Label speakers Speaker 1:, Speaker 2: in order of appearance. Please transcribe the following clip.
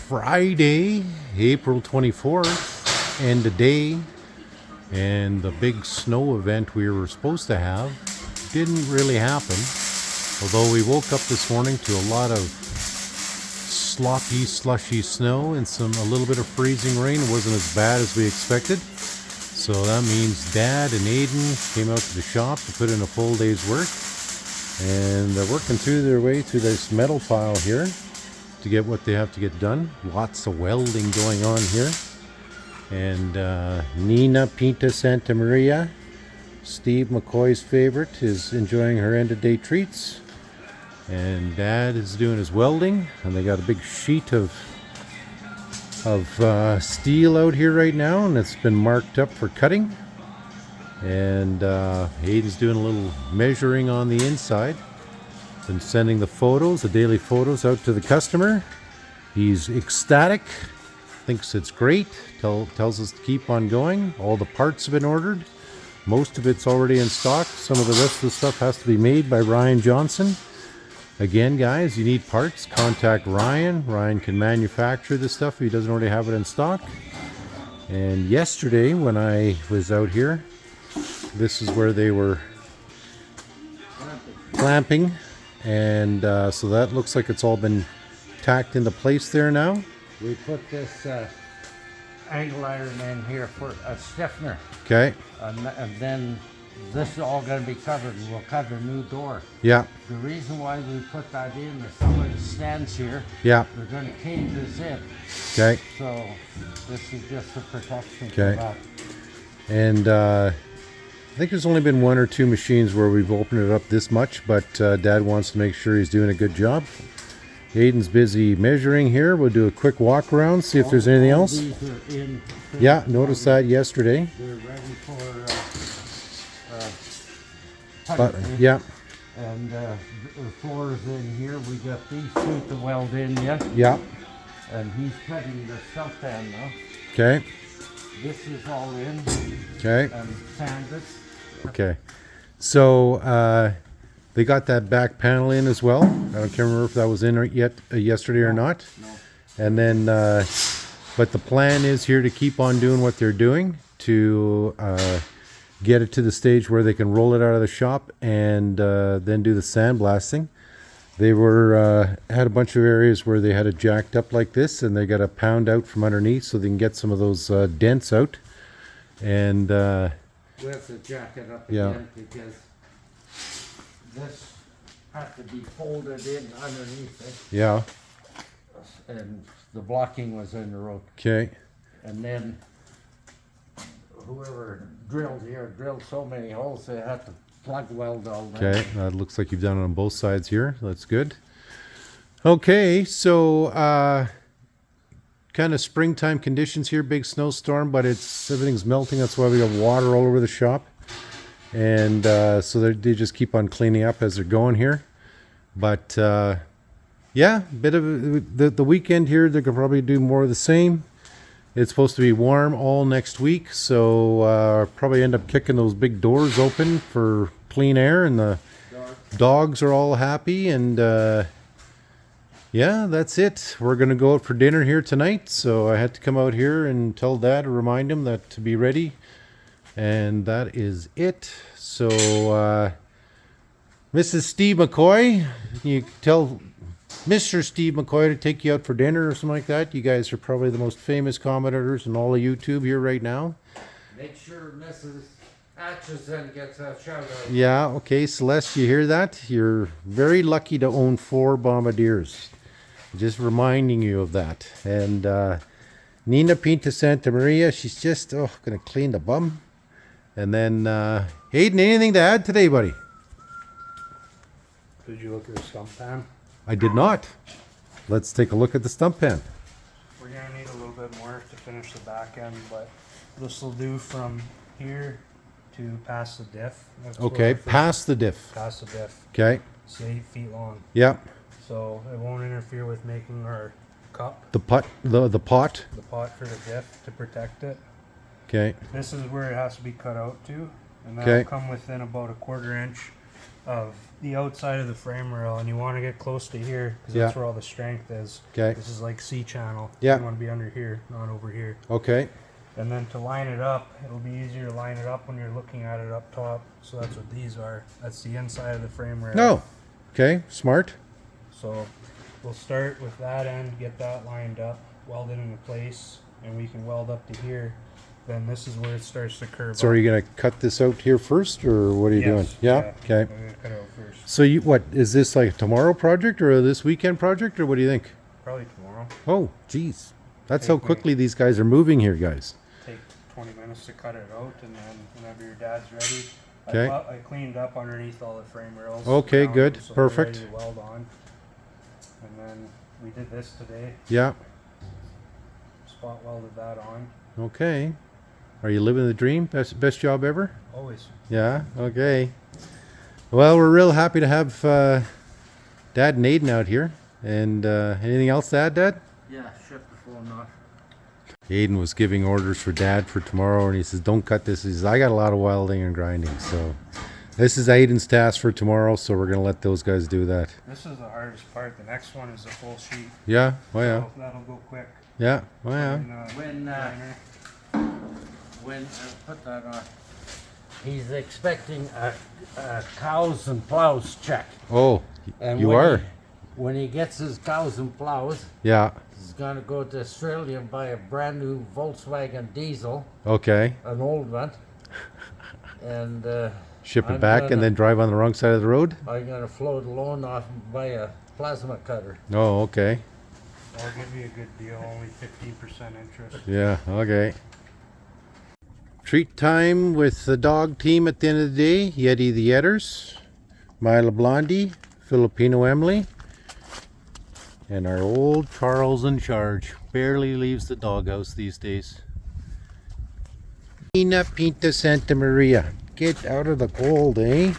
Speaker 1: Friday, April 24th, end of day, and the big snow event we were supposed to have didn't really happen. Although we woke up this morning to a lot of sloppy, slushy snow and a little bit of freezing rain. It wasn't as bad as we expected. So that means Dad and Aidan came out to the shop to put in a full day's work. And they're working through their way through this metal pile here to get what they have to get done. Lots of welding going on here. And Nina Pinta Santa Maria, Steve McCoy's favorite, is enjoying her end of day treats. And Dad is doing his welding, and they got a big sheet of steel out here right now, and it's been marked up for cutting. And Aidan's doing a little measuring on the inside. Been sending the daily photos out to the customer. He's ecstatic, thinks it's great, tells us to keep on going. All the parts have been ordered. Most of it's already in stock. Some of the rest of the stuff has to be made by Ryan Johnson. Again, guys, you need parts, contact Ryan. Ryan can manufacture this stuff if he doesn't already have it in stock. And yesterday when I was out here, this is where they were clamping. And so that looks like it's all been tacked into place there now.
Speaker 2: We put this angle iron in here for a stiffener.
Speaker 1: Okay.
Speaker 2: And then this is all going to be covered. We'll cut a new door.
Speaker 1: Yeah.
Speaker 2: The reason why we put that in is some of the stands here.
Speaker 1: Yeah.
Speaker 2: We're going to cave this in.
Speaker 1: Okay.
Speaker 2: So this is just a protection.
Speaker 1: Okay.
Speaker 2: For that.
Speaker 1: And I think there's only been one or two machines where we've opened it up this much, but Dad wants to make sure he's doing a good job. Aidan's busy measuring here. We'll do a quick walk around, see if there's anything else.
Speaker 2: These are in.
Speaker 1: Yeah, noticed that yesterday.
Speaker 2: They're ready for
Speaker 1: But,
Speaker 2: cutting.
Speaker 1: yeah.
Speaker 2: And the floors in here. We got these two to weld in yet.
Speaker 1: Yeah.
Speaker 2: And he's cutting the stump pan now.
Speaker 1: Okay.
Speaker 2: This is all in.
Speaker 1: Okay.
Speaker 2: And sanded.
Speaker 1: Okay. So they got that back panel in as well. I can't remember if that was in yet yesterday or not.
Speaker 2: No.
Speaker 1: And then, but the plan is here to keep on doing what they're doing to get it to the stage where they can roll it out of the shop and then do the sandblasting. They had a bunch of areas where they had it jacked up like this, and they got to pound out from underneath so they can get some of those dents out. And
Speaker 2: We have to jack it up
Speaker 1: Yeah.
Speaker 2: again because this had to be folded in underneath it.
Speaker 1: yeah,
Speaker 2: And the blocking was in the road.
Speaker 1: okay,
Speaker 2: And then whoever drilled here drilled so many holes they had to plug weld all that.
Speaker 1: okay. That looks like you've done it on both sides here. That's good. Okay, so kind of springtime conditions here, big snowstorm, but everything's melting. That's why we got water all over the shop. And so they just keep on cleaning up as they're going here. But yeah, bit of the weekend here, they could probably do more of the same. It's supposed to be warm all next week, so probably end up kicking those big doors open for clean air, and the dogs are all happy. And yeah, that's it. We're going to go out for dinner here tonight, so I had to come out here and tell Dad to remind him that to be ready. And that is it. So, Mrs. Steve McCoy, you tell Mr. Steve McCoy to take you out for dinner or something like that. You guys are probably the most famous commenters in all of YouTube here right now.
Speaker 2: Make sure Mrs. Atchison gets a shout out.
Speaker 1: Yeah, okay, Celeste, you hear that? You're very lucky to own 4 Bombardiers. Just reminding you of that. And Nina Pinta Santa Maria, she's just gonna clean the bum. And then Aidan, anything to add today, buddy?
Speaker 3: Did you look at the stump pan?
Speaker 1: I did not. Let's take a look at the stump pan.
Speaker 3: We're gonna need a little bit more to finish the back end, but this will do from here to past the diff. That's
Speaker 1: Okay,
Speaker 3: where
Speaker 1: past the diff.
Speaker 3: past the diff.
Speaker 1: Okay,
Speaker 3: It's 8 feet long,
Speaker 1: yeah.
Speaker 3: so it won't interfere with making our cup,
Speaker 1: The pot, the pot.
Speaker 3: the pot for the diff to protect it.
Speaker 1: Okay,
Speaker 3: This is where it has to be cut out to, and
Speaker 1: Okay.
Speaker 3: that'll come within about a 1/4 inch of the outside of the frame rail, and you want to get close to here because
Speaker 1: Yeah.
Speaker 3: that's where all the strength is.
Speaker 1: Okay.
Speaker 3: This is like C channel.
Speaker 1: Yeah.
Speaker 3: You want to be under here, not over here.
Speaker 1: Okay.
Speaker 3: And then to line it up, it'll be easier to line it up when you're looking at it up top. So that's what these are. That's the inside of the frame rail.
Speaker 1: No. Okay. Smart.
Speaker 3: So we'll start with that end, get that lined up, weld it into place, and we can weld up to here. Then this is where it starts to curve
Speaker 1: So
Speaker 3: up.
Speaker 1: are you gonna cut this out here first, or what are you doing?
Speaker 3: Yes,
Speaker 1: Yeah.
Speaker 3: I'm
Speaker 1: Okay.
Speaker 3: gonna cut it out first.
Speaker 1: So you what is this like a tomorrow project or a this weekend project or what do you think?
Speaker 3: Probably tomorrow.
Speaker 1: Oh, geez, that's how
Speaker 3: Take me-
Speaker 1: quickly these guys are moving here, guys.
Speaker 3: Take 20 minutes to cut it out, and then whenever your dad's ready,
Speaker 1: Okay.
Speaker 3: I cleaned up underneath all the frame rails.
Speaker 1: Okay,
Speaker 3: around
Speaker 1: good.
Speaker 3: them, so they're
Speaker 1: Perfect.
Speaker 3: ready to weld on. And then we did this today.
Speaker 1: Yeah.
Speaker 3: Spot welded that on.
Speaker 1: Okay. Are you living the dream? Best job ever?
Speaker 3: Always.
Speaker 1: Yeah. Okay. Well, we're real happy to have Dad and Aidan out here. And anything else to add, Dad?
Speaker 2: Yeah, shut the phone off.
Speaker 1: Aidan was giving orders for Dad for tomorrow, and he says, "Don't cut this." He says, "I got a lot of welding and grinding, so this is Aidan's task for tomorrow. So we're gonna let those guys do that."
Speaker 3: This is the hardest part. The next one is the full sheet.
Speaker 1: Yeah. Oh yeah.
Speaker 3: So that'll go quick.
Speaker 1: Yeah. Oh yeah.
Speaker 3: And,
Speaker 2: When
Speaker 3: liner.
Speaker 2: put that on. He's expecting a cows and plows check.
Speaker 1: Oh,
Speaker 2: And
Speaker 1: you
Speaker 2: when
Speaker 1: are.
Speaker 2: when he gets his cows and plows,
Speaker 1: Yeah.
Speaker 2: he's gonna go to Australia and buy a brand new Volkswagen diesel,
Speaker 1: Okay.
Speaker 2: an old one, and
Speaker 1: Ship it
Speaker 2: I'm
Speaker 1: back
Speaker 2: gonna-
Speaker 1: and then drive on the wrong side of the road.
Speaker 2: I'm gonna float a loan off and buy a plasma cutter.
Speaker 1: Oh, okay.
Speaker 3: I'll give you a good deal, only 15% interest.
Speaker 1: Yeah, okay. Treat time with the dog team at the end of the day. Yeti the Yetters, Mila Blondie, Filipino Emily, and our old Charles in charge. Barely leaves the doghouse these days. Nina Pinta Santa Maria. Get out of the cold, eh?